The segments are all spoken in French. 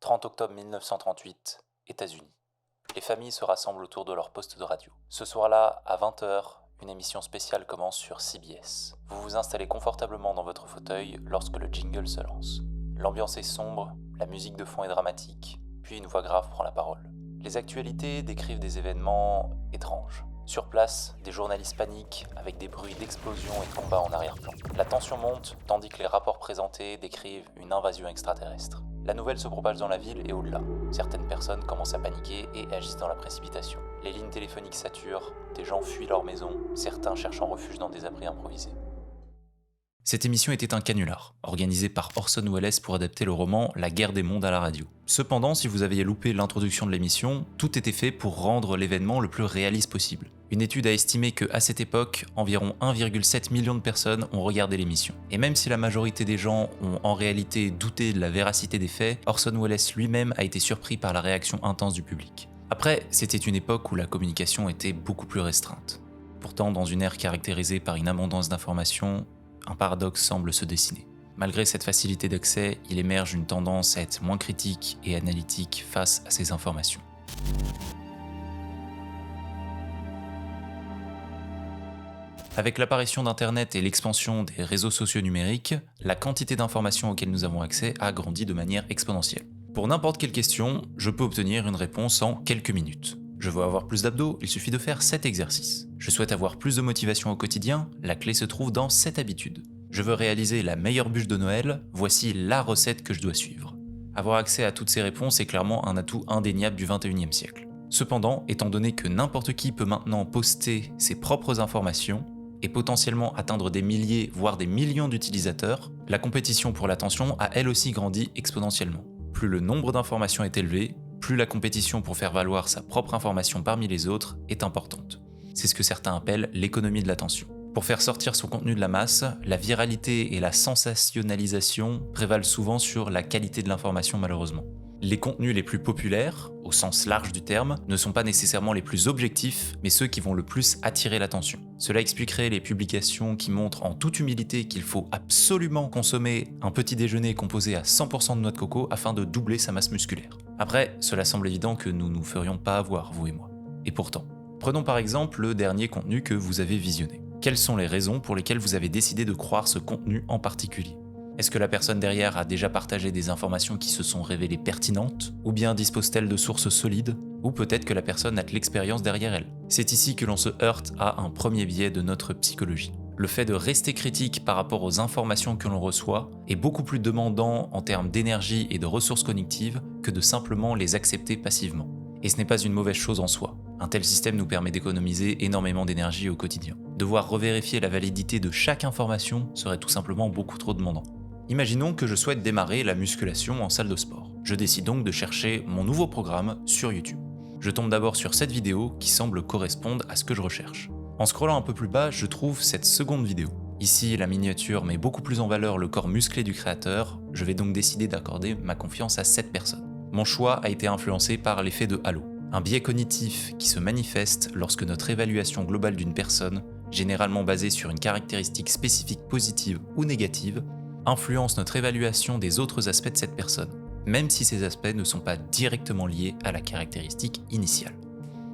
30 octobre 1938, États-Unis. Les familles se rassemblent autour de leur poste de radio. Ce soir-là, à 20h, une émission spéciale commence sur CBS. Vous vous installez confortablement dans votre fauteuil lorsque le jingle se lance. L'ambiance est sombre, la musique de fond est dramatique, puis une voix grave prend la parole. Les actualités décrivent des événements étranges. Sur place, des journalistes paniquent avec des bruits d'explosions et de combats en arrière-plan. La tension monte tandis que les rapports présentés décrivent une invasion extraterrestre. La nouvelle se propage dans la ville et au-delà. Certaines personnes commencent à paniquer et agissent dans la précipitation. Les lignes téléphoniques saturent, des gens fuient leur maison, certains cherchant refuge dans des abris improvisés. Cette émission était un canular, organisé par Orson Welles pour adapter le roman La guerre des mondes à la radio. Cependant, si vous aviez loupé l'introduction de l'émission, tout était fait pour rendre l'événement le plus réaliste possible. Une étude a estimé qu'à cette époque, environ 1,7 million de personnes ont regardé l'émission. Et même si la majorité des gens ont en réalité douté de la véracité des faits, Orson Welles lui-même a été surpris par la réaction intense du public. Après, c'était une époque où la communication était beaucoup plus restreinte. Pourtant, dans une ère caractérisée par une abondance d'informations, un paradoxe semble se dessiner. Malgré cette facilité d'accès, il émerge une tendance à être moins critique et analytique face à ces informations. Avec l'apparition d'Internet et l'expansion des réseaux sociaux numériques, la quantité d'informations auxquelles nous avons accès a grandi de manière exponentielle. Pour n'importe quelle question, je peux obtenir une réponse en quelques minutes. Je veux avoir plus d'abdos, il suffit de faire 7 exercices. Je souhaite avoir plus de motivation au quotidien, la clé se trouve dans cette habitude. Je veux réaliser la meilleure bûche de Noël, voici la recette que je dois suivre. Avoir accès à toutes ces réponses est clairement un atout indéniable du 21e siècle. Cependant, étant donné que n'importe qui peut maintenant poster ses propres informations, et potentiellement atteindre des milliers, voire des millions d'utilisateurs, la compétition pour l'attention a elle aussi grandi exponentiellement. Plus le nombre d'informations est élevé, plus la compétition pour faire valoir sa propre information parmi les autres est importante. C'est ce que certains appellent l'économie de l'attention. Pour faire sortir son contenu de la masse, la viralité et la sensationnalisation prévalent souvent sur la qualité de l'information malheureusement. Les contenus les plus populaires, au sens large du terme, ne sont pas nécessairement les plus objectifs, mais ceux qui vont le plus attirer l'attention. Cela expliquerait les publications qui montrent en toute humilité qu'il faut absolument consommer un petit déjeuner composé à 100% de noix de coco afin de doubler sa masse musculaire. Après, cela semble évident que nous nous ferions pas avoir, vous et moi. Et pourtant, prenons par exemple le dernier contenu que vous avez visionné. Quelles sont les raisons pour lesquelles vous avez décidé de croire ce contenu en particulier ? Est-ce que la personne derrière a déjà partagé des informations qui se sont révélées pertinentes ? Ou bien dispose-t-elle de sources solides ? Ou peut-être que la personne a de l'expérience derrière elle ? C'est ici que l'on se heurte à un premier biais de notre psychologie. Le fait de rester critique par rapport aux informations que l'on reçoit est beaucoup plus demandant en termes d'énergie et de ressources cognitives que de simplement les accepter passivement. Et ce n'est pas une mauvaise chose en soi. Un tel système nous permet d'économiser énormément d'énergie au quotidien. Devoir revérifier la validité de chaque information serait tout simplement beaucoup trop demandant. Imaginons que je souhaite démarrer la musculation en salle de sport. Je décide donc de chercher mon nouveau programme sur YouTube. Je tombe d'abord sur cette vidéo qui semble correspondre à ce que je recherche. En scrollant un peu plus bas, je trouve cette seconde vidéo. Ici, la miniature met beaucoup plus en valeur le corps musclé du créateur, je vais donc décider d'accorder ma confiance à cette personne. Mon choix a été influencé par l'effet de halo, un biais cognitif qui se manifeste lorsque notre évaluation globale d'une personne, généralement basée sur une caractéristique spécifique positive ou négative, influence notre évaluation des autres aspects de cette personne, même si ces aspects ne sont pas directement liés à la caractéristique initiale.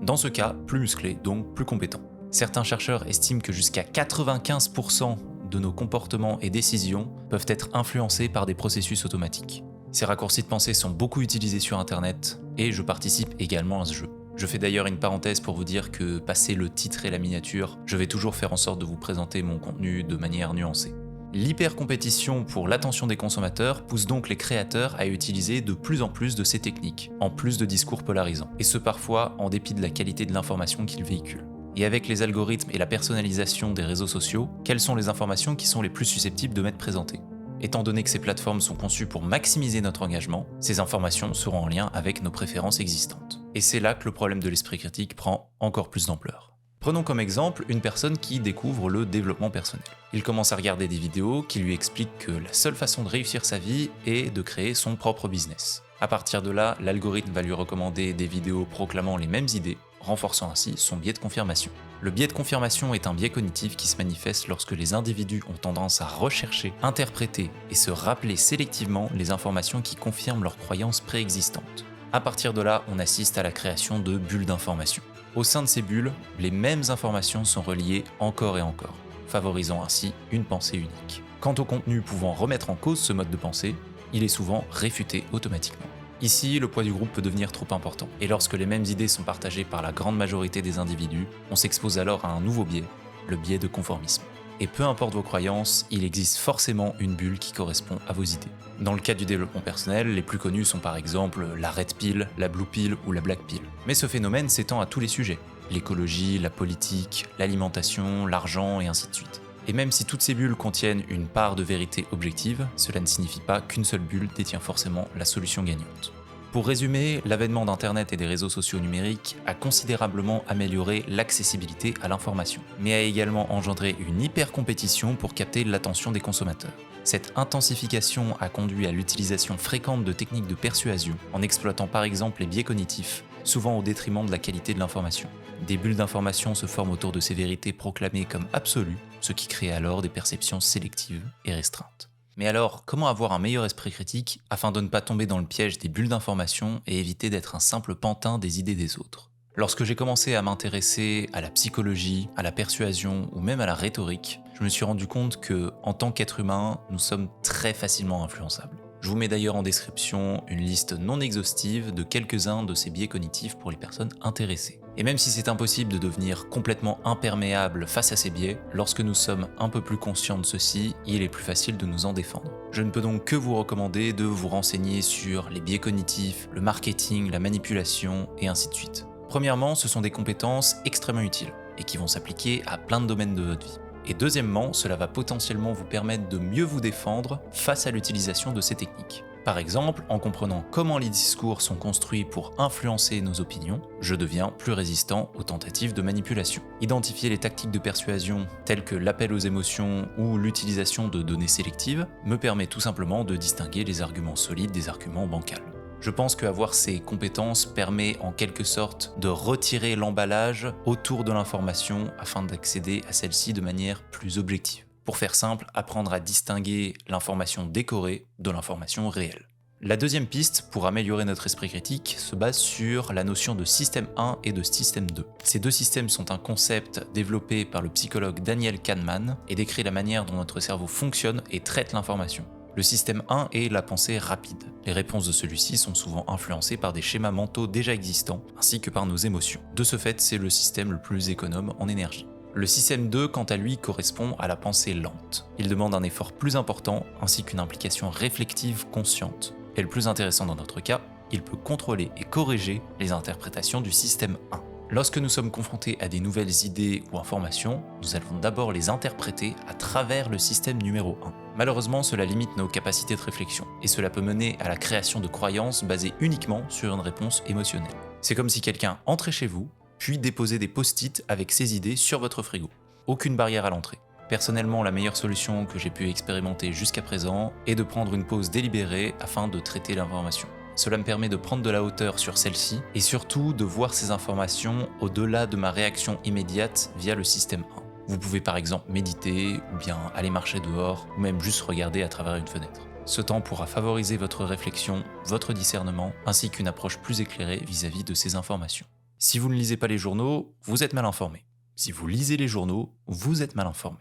Dans ce cas, plus musclé, donc plus compétent. Certains chercheurs estiment que jusqu'à 95% de nos comportements et décisions peuvent être influencés par des processus automatiques. Ces raccourcis de pensée sont beaucoup utilisés sur Internet, et je participe également à ce jeu. Je fais d'ailleurs une parenthèse pour vous dire que, passé le titre et la miniature, je vais toujours faire en sorte de vous présenter mon contenu de manière nuancée. L'hypercompétition pour l'attention des consommateurs pousse donc les créateurs à utiliser de plus en plus de ces techniques, en plus de discours polarisants, et ce parfois en dépit de la qualité de l'information qu'ils véhiculent. Et avec les algorithmes et la personnalisation des réseaux sociaux, quelles sont les informations qui sont les plus susceptibles de m'être présentées ? Étant donné que ces plateformes sont conçues pour maximiser notre engagement, ces informations seront en lien avec nos préférences existantes. Et c'est là que le problème de l'esprit critique prend encore plus d'ampleur. Prenons comme exemple une personne qui découvre le développement personnel. Il commence à regarder des vidéos qui lui expliquent que la seule façon de réussir sa vie est de créer son propre business. À partir de là, l'algorithme va lui recommander des vidéos proclamant les mêmes idées, renforçant ainsi son biais de confirmation. Le biais de confirmation est un biais cognitif qui se manifeste lorsque les individus ont tendance à rechercher, interpréter et se rappeler sélectivement les informations qui confirment leurs croyances préexistantes. À partir de là, on assiste à la création de bulles d'information. Au sein de ces bulles, les mêmes informations sont reliées encore et encore, favorisant ainsi une pensée unique. Quant au contenu pouvant remettre en cause ce mode de pensée, il est souvent réfuté automatiquement. Ici, le poids du groupe peut devenir trop important, et lorsque les mêmes idées sont partagées par la grande majorité des individus, on s'expose alors à un nouveau biais, le biais de conformisme. Et peu importe vos croyances, il existe forcément une bulle qui correspond à vos idées. Dans le cadre du développement personnel, les plus connus sont par exemple la red pill, la blue pill ou la black pill. Mais ce phénomène s'étend à tous les sujets, l'écologie, la politique, l'alimentation, l'argent et ainsi de suite. Et même si toutes ces bulles contiennent une part de vérité objective, cela ne signifie pas qu'une seule bulle détient forcément la solution gagnante. Pour résumer, l'avènement d'Internet et des réseaux sociaux numériques a considérablement amélioré l'accessibilité à l'information, mais a également engendré une hyper-compétition pour capter l'attention des consommateurs. Cette intensification a conduit à l'utilisation fréquente de techniques de persuasion, en exploitant par exemple les biais cognitifs, souvent au détriment de la qualité de l'information. Des bulles d'information se forment autour de ces vérités proclamées comme absolues, ce qui crée alors des perceptions sélectives et restreintes. Mais alors, comment avoir un meilleur esprit critique afin de ne pas tomber dans le piège des bulles d'information et éviter d'être un simple pantin des idées des autres ? Lorsque j'ai commencé à m'intéresser à la psychologie, à la persuasion ou même à la rhétorique, je me suis rendu compte que, en tant qu'être humain, nous sommes très facilement influençables. Je vous mets d'ailleurs en description une liste non exhaustive de quelques-uns de ces biais cognitifs pour les personnes intéressées. Et même si c'est impossible de devenir complètement imperméable face à ces biais, lorsque nous sommes un peu plus conscients de ceci, il est plus facile de nous en défendre. Je ne peux donc que vous recommander de vous renseigner sur les biais cognitifs, le marketing, la manipulation et ainsi de suite. Premièrement, ce sont des compétences extrêmement utiles et qui vont s'appliquer à plein de domaines de votre vie. Et deuxièmement, cela va potentiellement vous permettre de mieux vous défendre face à l'utilisation de ces techniques. Par exemple, en comprenant comment les discours sont construits pour influencer nos opinions, je deviens plus résistant aux tentatives de manipulation. Identifier les tactiques de persuasion telles que l'appel aux émotions ou l'utilisation de données sélectives me permet tout simplement de distinguer les arguments solides des arguments bancals. Je pense qu'avoir ces compétences permet en quelque sorte de retirer l'emballage autour de l'information afin d'accéder à celle-ci de manière plus objective. Pour faire simple, apprendre à distinguer l'information décorée de l'information réelle. La deuxième piste pour améliorer notre esprit critique se base sur la notion de système 1 et de système 2. Ces deux systèmes sont un concept développé par le psychologue Daniel Kahneman et décrit la manière dont notre cerveau fonctionne et traite l'information. Le système 1 est la pensée rapide. Les réponses de celui-ci sont souvent influencées par des schémas mentaux déjà existants, ainsi que par nos émotions. De ce fait, c'est le système le plus économe en énergie. Le système 2, quant à lui, correspond à la pensée lente. Il demande un effort plus important, ainsi qu'une implication réflexive consciente. Et le plus intéressant dans notre cas, il peut contrôler et corriger les interprétations du système 1. Lorsque nous sommes confrontés à des nouvelles idées ou informations, nous allons d'abord les interpréter à travers le système numéro 1. Malheureusement, cela limite nos capacités de réflexion, et cela peut mener à la création de croyances basées uniquement sur une réponse émotionnelle. C'est comme si quelqu'un entrait chez vous, puis déposait des post-it avec ses idées sur votre frigo. Aucune barrière à l'entrée. Personnellement, la meilleure solution que j'ai pu expérimenter jusqu'à présent est de prendre une pause délibérée afin de traiter l'information. Cela me permet de prendre de la hauteur sur celle-ci et surtout de voir ces informations au-delà de ma réaction immédiate via le système 1. Vous pouvez par exemple méditer ou bien aller marcher dehors ou même juste regarder à travers une fenêtre. Ce temps pourra favoriser votre réflexion, votre discernement ainsi qu'une approche plus éclairée vis-à-vis de ces informations. Si vous ne lisez pas les journaux, vous êtes mal informé. Si vous lisez les journaux, vous êtes mal informé.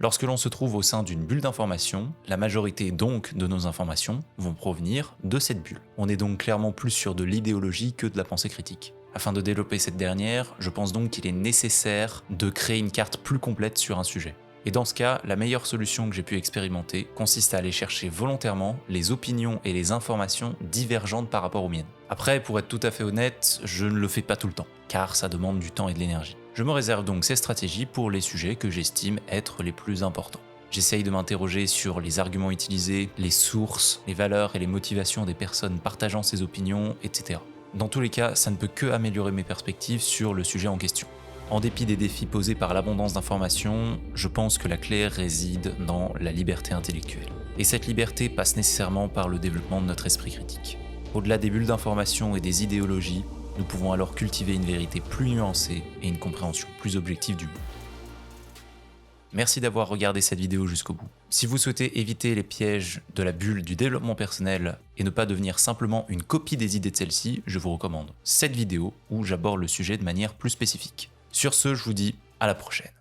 Lorsque l'on se trouve au sein d'une bulle d'information, la majorité donc de nos informations vont provenir de cette bulle. On est donc clairement plus sur de l'idéologie que de la pensée critique. Afin de développer cette dernière, je pense donc qu'il est nécessaire de créer une carte plus complète sur un sujet. Et dans ce cas, la meilleure solution que j'ai pu expérimenter consiste à aller chercher volontairement les opinions et les informations divergentes par rapport aux miennes. Après, pour être tout à fait honnête, je ne le fais pas tout le temps, car ça demande du temps et de l'énergie. Je me réserve donc ces stratégies pour les sujets que j'estime être les plus importants. J'essaye de m'interroger sur les arguments utilisés, les sources, les valeurs et les motivations des personnes partageant ces opinions, etc. Dans tous les cas, ça ne peut que améliorer mes perspectives sur le sujet en question. En dépit des défis posés par l'abondance d'informations, je pense que la clé réside dans la liberté intellectuelle. Et cette liberté passe nécessairement par le développement de notre esprit critique. Au-delà des bulles d'information et des idéologies, Nous pouvons alors cultiver une vérité plus nuancée et une compréhension plus objective du monde. Merci d'avoir regardé cette vidéo jusqu'au bout. Si vous souhaitez éviter les pièges de la bulle du développement personnel et ne pas devenir simplement une copie des idées de celle-ci, je vous recommande cette vidéo où j'aborde le sujet de manière plus spécifique. Sur ce, je vous dis à la prochaine.